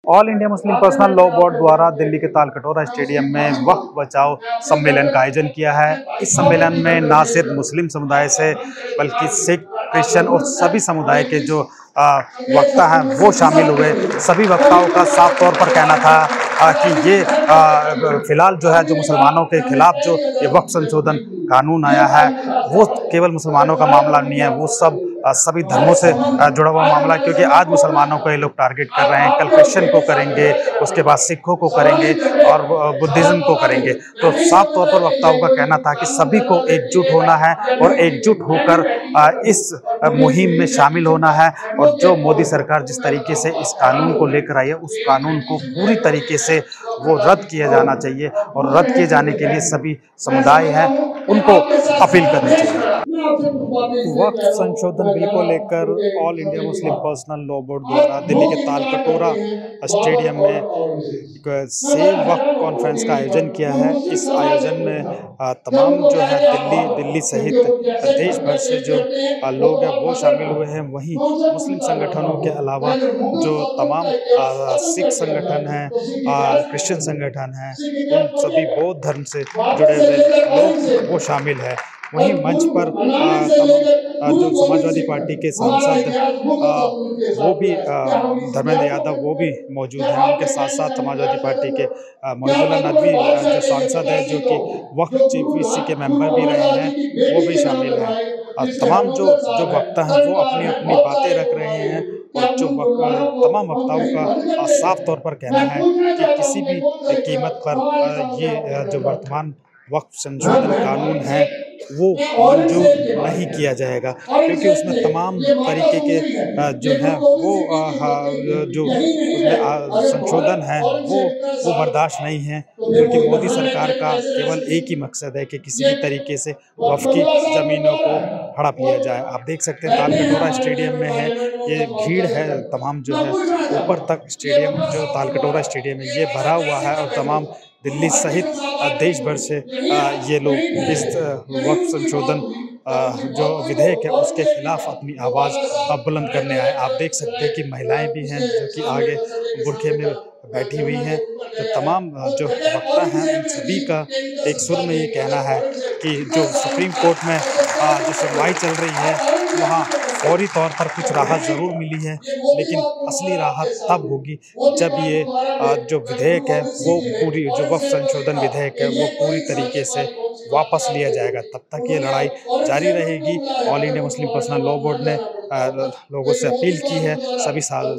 All India Muslim personal law board द्वारा दिल्ली के Talkatora stadium में वक्फ बचाओ सम्मेलन का आयोजन किया है। इस सम्मेलन में न सिर्फ मुस्लिम समुदाय से बल्कि सिख, क्रिश्चियन और सभी समुदाय के जो वक्ता हैं वो शामिल हुए। सभी वक्ताओं का साफ तौर पर कहना था कि ये फिलहाल जो मुसलमानों के खिलाफ जो ये वक्फ संशोधन कानून आया है वो केवल मुसलमानों का मामला नहीं है, वो सभी धर्मों से जुड़ा हुआ मामला, क्योंकि आज मुसलमानों को ये लोग टारगेट कर रहे हैं, कल क्रिश्चियन को करेंगे, उसके बाद सिखों को करेंगे और बुद्धिज्म को करेंगे। तो साफ तौर पर वक्ताओं का कहना था कि सभी को एकजुट होना है और एकजुट होकर इस मुहिम में शामिल होना है। और जो मोदी सरकार जिस तरीके से इस कानून को लेकर आई है उस कानून को पूरी तरीके से वो रद्द किया जाना चाहिए और रद्द किए जाने के लिए सभी समुदाय हैं उनको अपील करनी चाहिए। वक्फ संशोधन बिल को लेकर all India Muslim personal law board द्वारा दिल्ली के तालकटोरा स्टेडियम में एक सेव वक्फ कॉन्फ्रेंस का आयोजन किया है। इस आयोजन में तमाम जो है दिल्ली सहित देश भर से जो लोग हैं वो शामिल हुए हैं। वहीं मुस्लिम संगठनों के अलावा जो तमाम सिख संगठन हैं, क्रिश्चियन संगठन हैं, उन सभी बौद्ध धर्म से जुड़े हुए लोग वो शामिल है। वहीं मंच पर जो समाजवादी पार्टी के सांसद वो भी धर्मेंद्र यादव वो भी मौजूद हैं। उनके साथ साथ समाजवादी पार्टी के मोहिउद्दीन नदवी जो सांसद है, जो कि वक्फ चीफ के मेंबर भी रहे हैं, वो भी शामिल हैं। तमाम जो वक्ता हैं वो अपनी अपनी बातें रख रहे हैं और जो तमाम वक्ताओं का साफ तौर पर कहना है कि किसी भी कीमत पर ये जो वर्तमान वक्फ संशोधन कानून है वो मंजूर नहीं किया जाएगा, क्योंकि उसमें तमाम तरीके के जो है वो जो उसमें संशोधन है वो बर्दाश्त नहीं है, क्योंकि मोदी सरकार का केवल एक ही मकसद है कि किसी भी तरीके से वक्फ की ज़मीनों को हड़प लिया जाए। आप देख सकते हैं तालकटोरा स्टेडियम में है, ये भीड़ है तमाम जो है ऊपर तक स्टेडियम जो तालकटोरा स्टेडियम है ये भरा हुआ है और तमाम दिल्ली सहित देश भर से ये लोग इस वक्फ संशोधन जो विधेयक है उसके खिलाफ अपनी आवाज़ बुलंद करने आए। आप देख सकते हैं कि महिलाएं भी हैं जो कि आगे बुर्खे में बैठी हुई हैं। तो तमाम जो वक्ता हैं उन सभी का एक सुर में ये कहना है कि जो सुप्रीम कोर्ट में जो सुनवाई चल रही है वहाँ फौरी तौर पर कुछ राहत ज़रूर मिली है, लेकिन असली राहत तब होगी जब ये जो विधेयक है वो पूरी जो वक्फ संशोधन विधेयक है वो पूरी तरीके से वापस लिया जाएगा। तब तक ये लड़ाई जारी रहेगी। All India Muslim personal law board ने लोगों से अपील की है,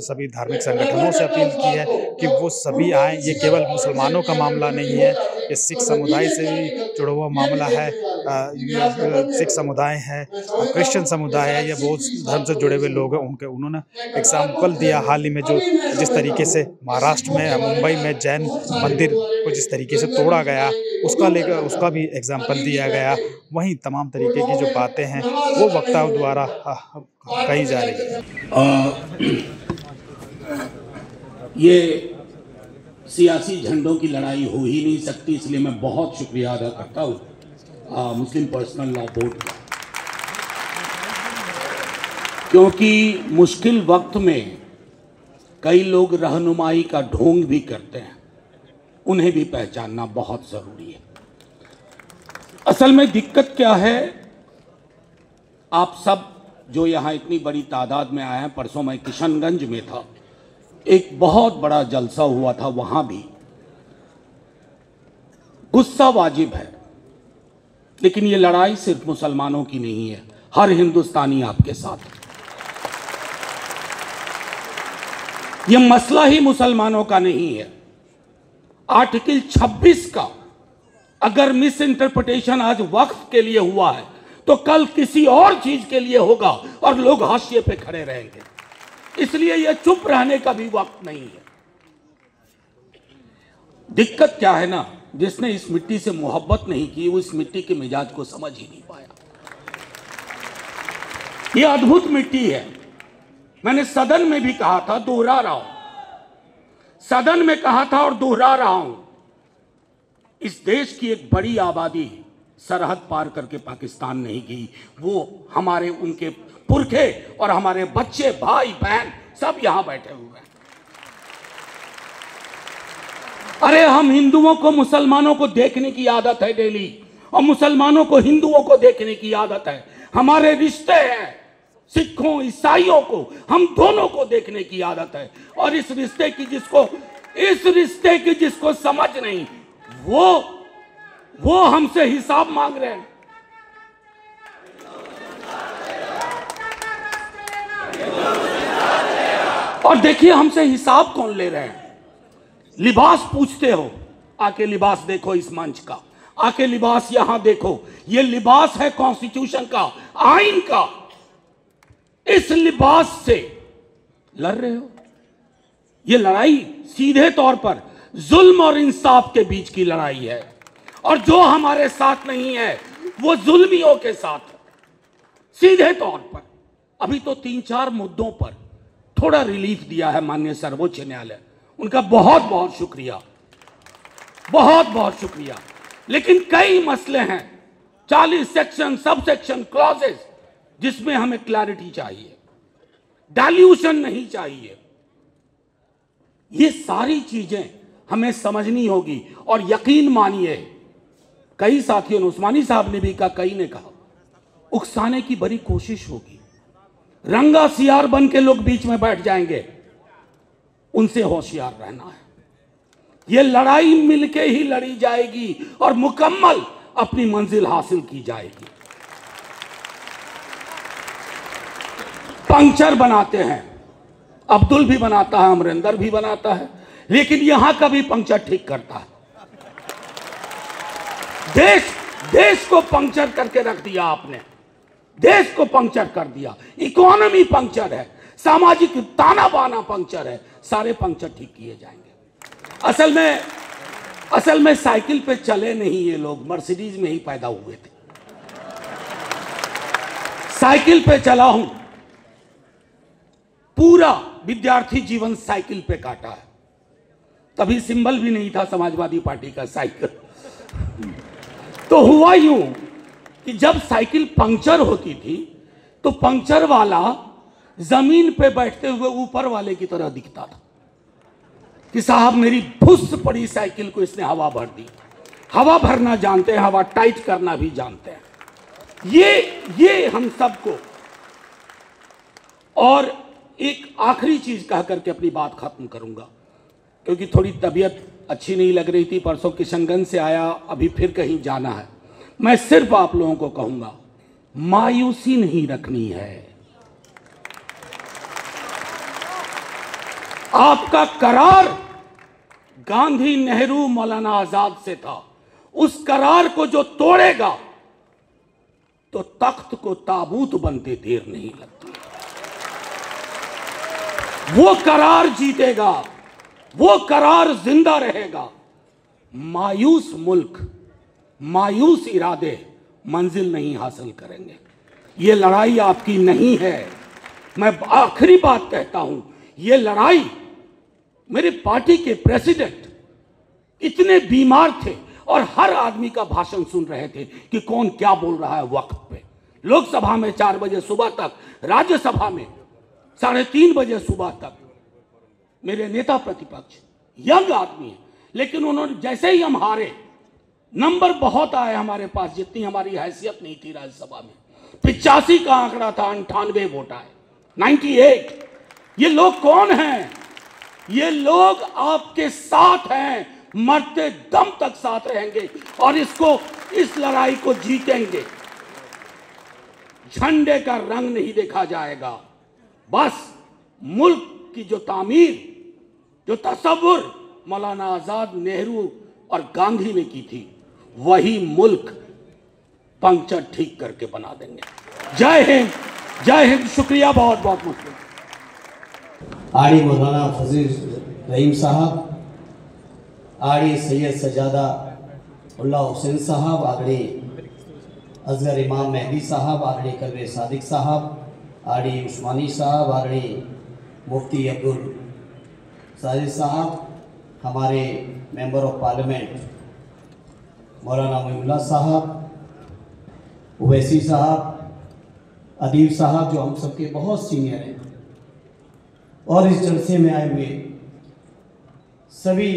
सभी धार्मिक संगठनों से अपील की है कि वो सभी आएँ। ये केवल मुसलमानों का मामला नहीं है, ये सिख समुदाय से भी जुड़ा हुआ मामला है। सिख समुदाय है, क्रिश्चियन समुदाय है या बौद्ध धर्म से जुड़े हुए लोग हैं, उन्होंने एग्जाम्पल दिया हाल ही में जो जिस तरीके से महाराष्ट्र में मुंबई में जैन मंदिर को जिस तरीके से तोड़ा गया उसका भी एग्जाम्पल दिया गया। वहीं तमाम तरीके की जो बातें हैं वो वक्ताओं द्वारा कही जा रही है। ये सियासी झंडों की लड़ाई हो ही नहीं सकती, इसलिए मैं बहुत शुक्रिया अदा करता हूँ मुस्लिम पर्सनल लॉ बोर्ड का, क्योंकि मुश्किल वक्त में कई लोग रहनुमाई का ढोंग भी करते हैं, उन्हें भी पहचानना बहुत ज़रूरी है। असल में दिक्कत क्या है, आप सब जो यहाँ इतनी बड़ी तादाद में आए हैं, परसों मैं किशनगंज में था, एक बहुत बड़ा जलसा हुआ था, वहाँ भी गुस्सा वाजिब है, लेकिन ये लड़ाई सिर्फ मुसलमानों की नहीं है, हर हिंदुस्तानी आपके साथ है। ये मसला ही मुसलमानों का नहीं है। आर्टिकल 26 का अगर मिस इंटरप्रिटेशन आज वक्फ के लिए हुआ है तो कल किसी और चीज के लिए होगा और लोग हाशिए पे खड़े रहेंगे। इसलिए यह चुप रहने का भी वक्त नहीं है। दिक्कत क्या है ना, जिसने इस मिट्टी से मोहब्बत नहीं की वो इस मिट्टी के मिजाज को समझ ही नहीं पाया। यह अद्भुत मिट्टी है। मैंने सदन में भी कहा था, दोहरा रहा हूं, सदन में कहा था और दोहरा रहा हूं, इस देश की एक बड़ी आबादी सरहद पार करके पाकिस्तान नहीं गई। वो हमारे उनके पुरखे और हमारे बच्चे, भाई बहन सब यहां बैठे हुए हैं। अरे हम हिंदुओं को मुसलमानों को देखने की आदत है डेली, और मुसलमानों को हिंदुओं को देखने की आदत है। हमारे रिश्ते हैं, सिखों ईसाइयों को, हम दोनों को देखने की आदत है। और इस रिश्ते की जिसको समझ नहीं, वो हमसे हिसाब मांग रहे हैं। और देखिए हमसे हिसाब कौन ले रहे हैं। लिबास पूछते हो, आके लिबास देखो इस मंच का, आके लिबास यहां देखो। ये लिबास है कॉन्स्टिट्यूशन का, आइन का। इस लिबास से लड़ रहे हो। ये लड़ाई सीधे तौर पर जुल्म और इंसाफ के बीच की लड़ाई है, और जो हमारे साथ नहीं है वो जुल्मियों के साथ है, सीधे तौर पर। अभी तो 3-4 मुद्दों पर थोड़ा रिलीफ दिया है माननीय सर्वोच्च न्यायालय, उनका बहुत बहुत शुक्रिया, बहुत बहुत शुक्रिया। लेकिन कई मसले हैं, 40 सेक्शन, सब सेक्शन, क्लॉजेस, जिसमें हमें क्लैरिटी चाहिए, डाइल्यूशन नहीं चाहिए। ये सारी चीजें हमें समझनी होगी। और यकीन मानिए, कई साथियों ने, उस्मानी साहब ने भी कहा, कई ने कहा, उकसाने की बड़ी कोशिश होगी, रंगा सियार बन के लोग बीच में बैठ जाएंगे। उनसे होशियार रहना है। यह लड़ाई मिलके ही लड़ी जाएगी और मुकम्मल अपनी मंजिल हासिल की जाएगी। पंक्चर बनाते हैं, अब्दुल भी बनाता है, अमरिंदर भी बनाता है, लेकिन यहां का भी पंक्चर ठीक करता है। देश को पंक्चर करके रख दिया आपने, देश को पंक्चर कर दिया। इकोनॉमी पंक्चर है, सामाजिक ताना बाना पंक्चर है, सारे पंक्चर ठीक किए जाएंगे। असल में साइकिल पे चले नहीं ये लोग, मर्सिडीज में ही पैदा हुए थे। साइकिल पे चला हूं, पूरा विद्यार्थी जीवन साइकिल पे काटा है। तभी सिंबल भी नहीं था समाजवादी पार्टी का साइकिल। तो हुआ यूं कि जब साइकिल पंक्चर होती थी तो पंक्चर वाला जमीन पे बैठते हुए ऊपर वाले की तरह दिखता था कि साहब मेरी फुस पड़ी साइकिल को इसने हवा भर दी। हवा भरना जानते हैं, हवा टाइट करना भी जानते हैं। ये हम सबको। और एक आखिरी चीज कह करके अपनी बात खत्म करूंगा, क्योंकि थोड़ी तबीयत अच्छी नहीं लग रही थी, परसों किशनगंज से आया, अभी फिर कहीं जाना है। मैं सिर्फ आप लोगों को कहूंगा, मायूसी नहीं रखनी है। आपका करार गांधी, नेहरू, मौलाना आजाद से था। उस करार को जो तोड़ेगा तो तख्त को ताबूत बनते देर नहीं लगती। वो करार जीतेगा, वो करार जिंदा रहेगा। मायूस मुल्क, मायूस इरादे मंजिल नहीं हासिल करेंगे। ये लड़ाई आपकी नहीं है। मैं आखिरी बात कहता हूं, ये लड़ाई, मेरे पार्टी के प्रेसिडेंट इतने बीमार थे और हर आदमी का भाषण सुन रहे थे कि कौन क्या बोल रहा है वक्त पे। लोकसभा में 4 बजे सुबह तक, राज्यसभा में 3:30 बजे सुबह तक। मेरे नेता प्रतिपक्ष यंग आदमी है, लेकिन उन्होंने, जैसे ही हम हारे, नंबर बहुत आए हमारे पास, जितनी हमारी हैसियत नहीं थी राज्यसभा में। 85 का आंकड़ा था, 98 वोट आए, 98। ये लोग कौन हैं? ये लोग आपके साथ हैं, मरते दम तक साथ रहेंगे और इस लड़ाई को जीतेंगे। झंडे का रंग नहीं देखा जाएगा, बस मुल्क की जो तामीर, जो तसव्वुर मौलाना आजाद, नेहरू और गांधी ने की थी, वही मुल्क पंक्चर ठीक करके बना देंगे। जय हिंद, जय हिंद। शुक्रिया बहुत बहुत। मुझे आड़ी मौलाना फजील रहीम साहब, आड़ी सैयद सजादा उल्ला हुसैन साहब, आड़ी असगर इमाम मेहदी साहब, आड़ी कलवे सादिक साहब, आड़ी उस्मानी साहब, आड़ी मुफ्ती अब्दुल साजिद साहब, हमारे मेंबर ऑफ पार्लियामेंट मौलाना मोइनुल्लाह साहब, उवैसी साहब, अदीब साहब, जो हम सबके बहुत सीनियर हैं, और इस जलसे में आए हुए सभी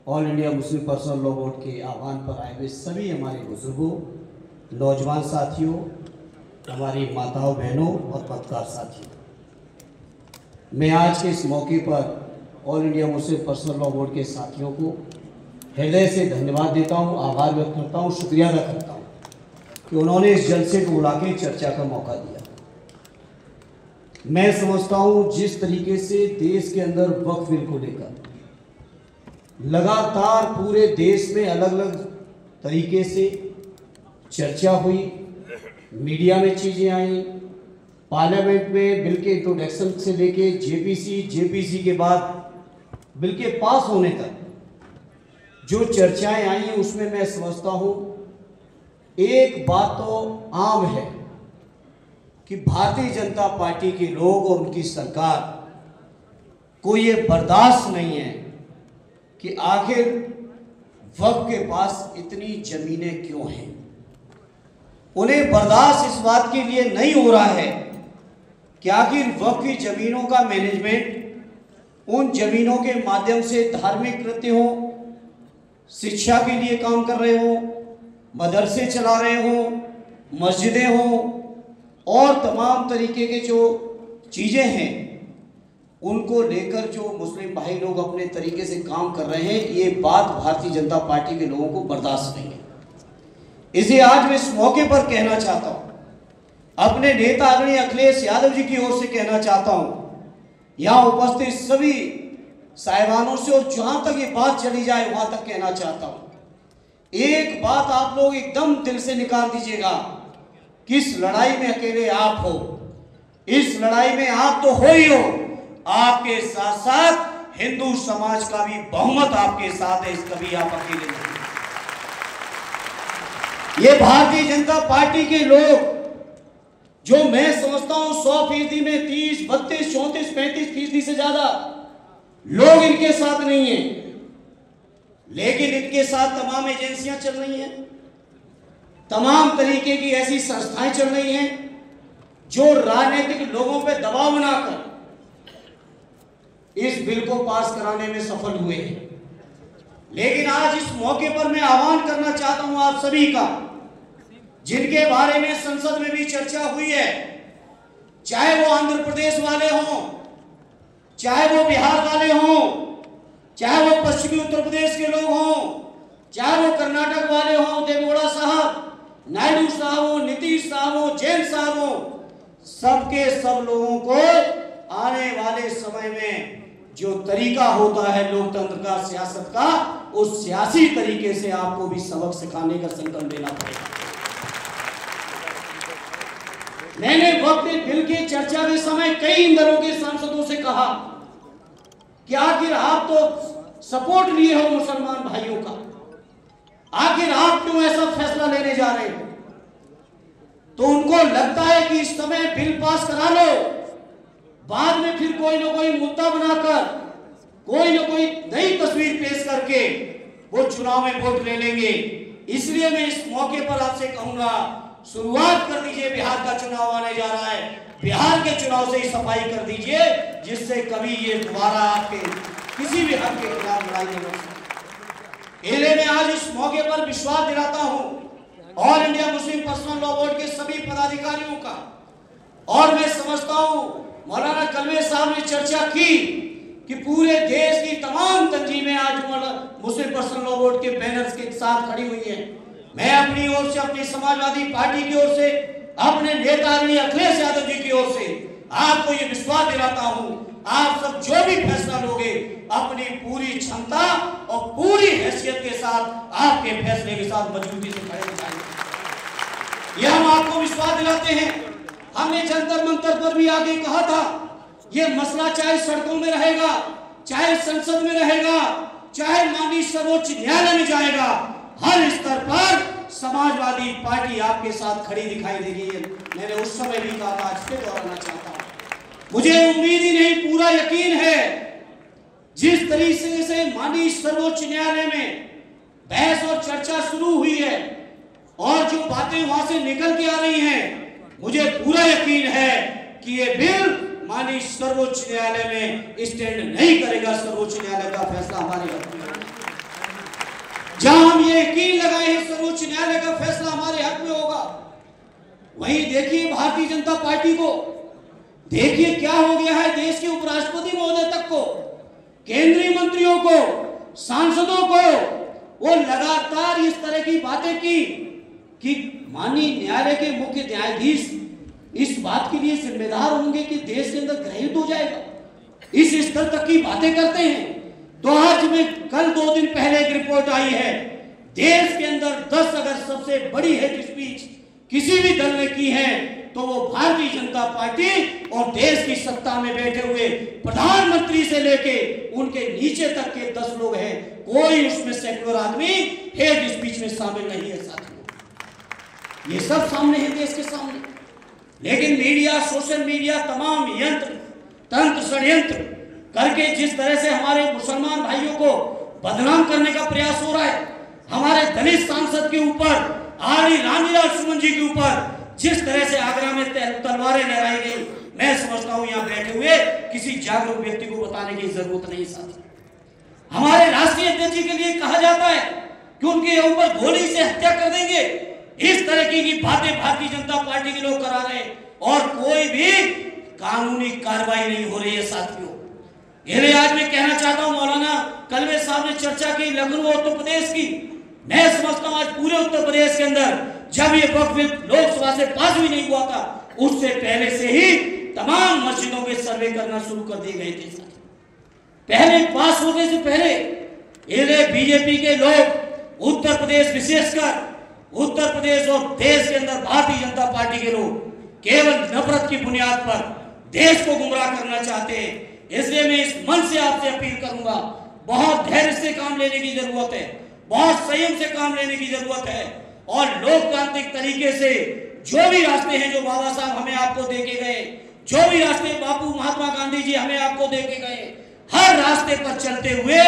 all India Muslim personal law board के आह्वान पर आए हुए सभी हमारे बुजुर्गों, नौजवान साथियों, हमारी माताओं बहनों और पत्रकार साथियों, मैं आज के इस मौके पर all India Muslim personal law board के साथियों को हृदय से धन्यवाद देता हूं, आभार व्यक्त करता हूं, शुक्रिया अदा करता हूं कि उन्होंने इस जलसे को बुला के चर्चा का मौका दिया। मैं समझता हूं जिस तरीके से देश के अंदर वक्फ बिल को लेकर लगातार पूरे देश में अलग अलग तरीके से चर्चा हुई, मीडिया में चीजें आई, पार्लियामेंट में बिल के इंट्रोडक्शन से लेके जेपीसी के बाद बिल के पास होने तक जो चर्चाएं आई हैं उसमें मैं समझता हूं एक बात तो आम है कि भारतीय जनता पार्टी के लोग और उनकी सरकार को ये बर्दाश्त नहीं है कि आखिर वक्फ के पास इतनी जमीनें क्यों हैं। उन्हें बर्दाश्त इस बात के लिए नहीं हो रहा है कि आखिर वक्फ की जमीनों का मैनेजमेंट उन जमीनों के माध्यम से धार्मिक कृत्य हो, शिक्षा के लिए काम कर रहे हो, मदरसे चला रहे हो, मस्जिदें हो और तमाम तरीके के जो चीज़ें हैं उनको लेकर जो मुस्लिम भाई लोग अपने तरीके से काम कर रहे हैं, ये बात भारतीय जनता पार्टी के लोगों को बर्दाश्त नहीं है। इसे आज मैं इस मौके पर कहना चाहता हूँ, अपने नेता आदरणीय अखिलेश यादव जी की ओर से कहना चाहता हूँ, यहाँ उपस्थित सभी साहिबानों से, और जहाँ तक ये बात चली जाए वहाँ तक कहना चाहता हूँ, एक बात आप लोग एकदम दिल से निकाल दीजिएगा कि इस लड़ाई में अकेले आप हो, इस लड़ाई में आप तो हो ही हो, आपके साथ साथ हिंदू समाज का भी बहुमत आपके साथ है, इस कभी आप अकेले नहीं। ये भारतीय जनता पार्टी के लोग जो मैं समझता हूं 100% में 30, 32, 34, 35% से ज्यादा लोग इनके साथ नहीं हैं, लेकिन इनके साथ तमाम एजेंसियां चल रही हैं, तमाम तरीके की ऐसी संस्थाएं चल रही हैं जो राजनीतिक लोगों पे दबाव बनाकर इस बिल को पास कराने में सफल हुए हैं। लेकिन आज इस मौके पर मैं आह्वान करना चाहता हूं आप सभी का, जिनके बारे में संसद में भी चर्चा हुई है, चाहे वो आंध्र प्रदेश वाले हों, चाहे वो बिहार वाले हों, चाहे वो पश्चिमी उत्तर प्रदेश के लोग हों, चाहे वो कर्नाटक वाले हों, देवेगौड़ा साहब, नायडू साहब हो, नीतीश साहब हो, जैन साहब हो, सबके सब लोगों को आने वाले समय में जो तरीका होता है लोकतंत्र का, सियासत का, उस सियासी तरीके से आपको भी सबक सिखाने का संकल्प लेना पड़ेगा। मैंने वक्त बिल की चर्चा के समय कई इंदरों के सांसदों से कहा कि आखिर आप तो सपोर्ट लिए हो मुसलमान भाइयों का, आखिर आप क्यों ऐसा फैसला लेने जा रहे हो? तो उनको लगता है कि इस समय बिल पास करा लो, बाद में फिर कोई ना कोई मुद्दा बनाकर, कोई ना कोई नई तस्वीर पेश करके वो चुनाव में वोट ले लेंगे। इसलिए मैं इस मौके पर आपसे कहूंगा, शुरुआत कर दीजिए, बिहार का चुनाव आने जा रहा है, बिहार के चुनाव से ही सफाई कर दीजिए, जिससे कभी ये दोबारा आपके किसी भी हक के खिलाफ लड़ाई नहीं हो सकती। इसलिए मैं आज इस मौके पर विश्वास दिलाता हूं all India Muslim personal law board के सभी पदाधिकारियों का, और मैं समझता हूं मौलाना कलवे साहब ने चर्चा की कि पूरे देश की तमाम तंजीमें आज मुस्लिम पर्सनल लॉ बोर्ड के बैनर्स के साथ खड़ी हुई हैं। मैं अपनी ओर से, अपनी समाजवादी पार्टी की ओर से, अपने नेता आदरणीय अखिलेश यादव जी की ओर से आपको ये विश्वास दिलाता हूं, आप सब जो भी फैसला लोगे अपनी पूरी क्षमता और पूरी हैसियत के साथ आपके फैसले के साथ मजबूती से खड़े उठाएंगे। यह हम आपको विश्वास दिलाते हैं। हमने जंतर मंतर पर भी आगे कहा था, ये मसला चाहे सड़कों में रहेगा, चाहे संसद में रहेगा, चाहे माननीय सर्वोच्च न्यायालय में जाएगा, हर स्तर पर समाजवादी पार्टी आपके साथ खड़ी दिखाई देगी। मैंने उस समय भी कहा था, आज फिर दोहराना चाहता हूं, मुझे उम्मीद ही नहीं, पूरा यकीन है, जिस तरीके से माननीय सर्वोच्च न्यायालय में बहस और चर्चा शुरू हुई है और जो बातें वहां से निकल के आ रही हैं, मुझे पूरा यकीन है कि ये बिल माननीय सर्वोच्च न्यायालय में स्टैंड नहीं करेगा। सर्वोच्च न्यायालय का फैसला हमारे हक में। जहां हम ये यकीन लगाए हैं सर्वोच्च न्यायालय का फैसला हमारे हक में होगा, वहीं देखिए भारतीय जनता पार्टी को, देखिए क्या हो गया है देश के उपराष्ट्रपति महोदय तक को, केंद्रीय मंत्रियों को, सांसदों को, वो लगातार इस तरह की बातें की कि माननीय न्यायालय के मुख्य न्यायाधीश इस बात के लिए जिम्मेदार होंगे कि देश के अंदर गृह युद्ध हो जाएगा, इस स्तर तक की बातें करते हैं। तो आज में कल 2 दिन पहले एक रिपोर्ट आई है, देश के अंदर 10 अगर सबसे बड़ी हेट स्पीच किसी भी दल ने की है तो वो भारतीय जनता पार्टी और देश की सत्ता में बैठे हुए प्रधानमंत्री से लेके उनके नीचे तक के 10 लोग हैं, कोई उसमें सेकुलर आदमी हेट स्पीच में शामिल नहीं है साथियों। ये सब सामने है देश के सामने, लेकिन मीडिया, सोशल मीडिया तमाम यंत्र तंत्र षड्यंत्र करके जिस तरह से हमारे मुसलमान भाइयों को बदनाम करने का प्रयास हो रहा है, हमारे दलित सांसद के ऊपर, आरडी रामलीला सुमन जी के ऊपर जिस तरह से आगरा में तलवारें लहराई गई, मैं समझता हूं यहां बैठे हुए किसी जागरूक व्यक्ति को बताने की जरूरत नहीं साथी। हमारे राष्ट्रीय अध्यक्ष जी के लिए कहा जाता है कि उनके ऊपर गोली से हत्या कर देंगे, इस तरह की बातें भारतीय जनता पार्टी के लोग करा रहे हैं और कोई भी कानूनी कार्रवाई नहीं हो रही है साथियों। ये आज मैं कहना चाहता हूं, मौलाना कलवे साहब ने चर्चा की लखनऊ उत्तर प्रदेश की, मैं समझता हूं आज पूरे उत्तर प्रदेश के अंदर जब ये वक्फ बिल लोकसभा से पास भी नहीं हुआ था, उससे पहले से ही तमाम मस्जिदों के सर्वे करना शुरू कर दिए गए थे। पहले पास होने से पहले ये बीजेपी के लोग, उत्तर प्रदेश विशेषकर उत्तर प्रदेश और देश के अंदर भारतीय जनता पार्टी के लोग केवल नफरत की बुनियाद पर देश को गुमराह करना चाहते हैं। इसलिए मैं इस मन से आपसे अपील करूंगा, बहुत धैर्य से काम लेने की जरूरत है, बहुत संयम से काम लेने की जरूरत है और लोकतांत्रिक तरीके से जो भी रास्ते हैं जो बाबा साहब हमें आपको दे के गए, जो भी रास्ते बापू महात्मा गांधी जी हमें आपको दे के गए, हर रास्ते पर चलते हुए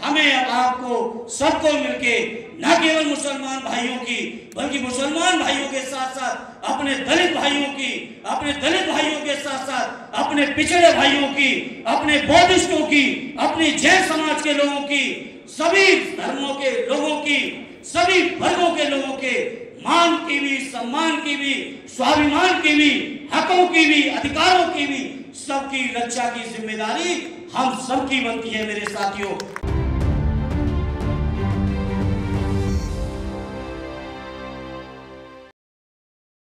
हमें आपको सबको मिलके न केवल मुसलमान भाइयों की बल्कि मुसलमान भाइयों के साथ साथ अपने दलित भाइयों की, अपने दलित भाइयों के साथ साथ अपने पिछड़े भाइयों की, अपने बौद्धिस्टों की, अपने जैन समाज के लोगों की, सभी धर्मों के लोगों की, सभी वर्गों के लोगों के मान की भी, सम्मान की भी, स्वाभिमान की भी, हकों की भी, अधिकारों की भी, सबकी रक्षा की जिम्मेदारी हम सबकी बनती है मेरे साथियों।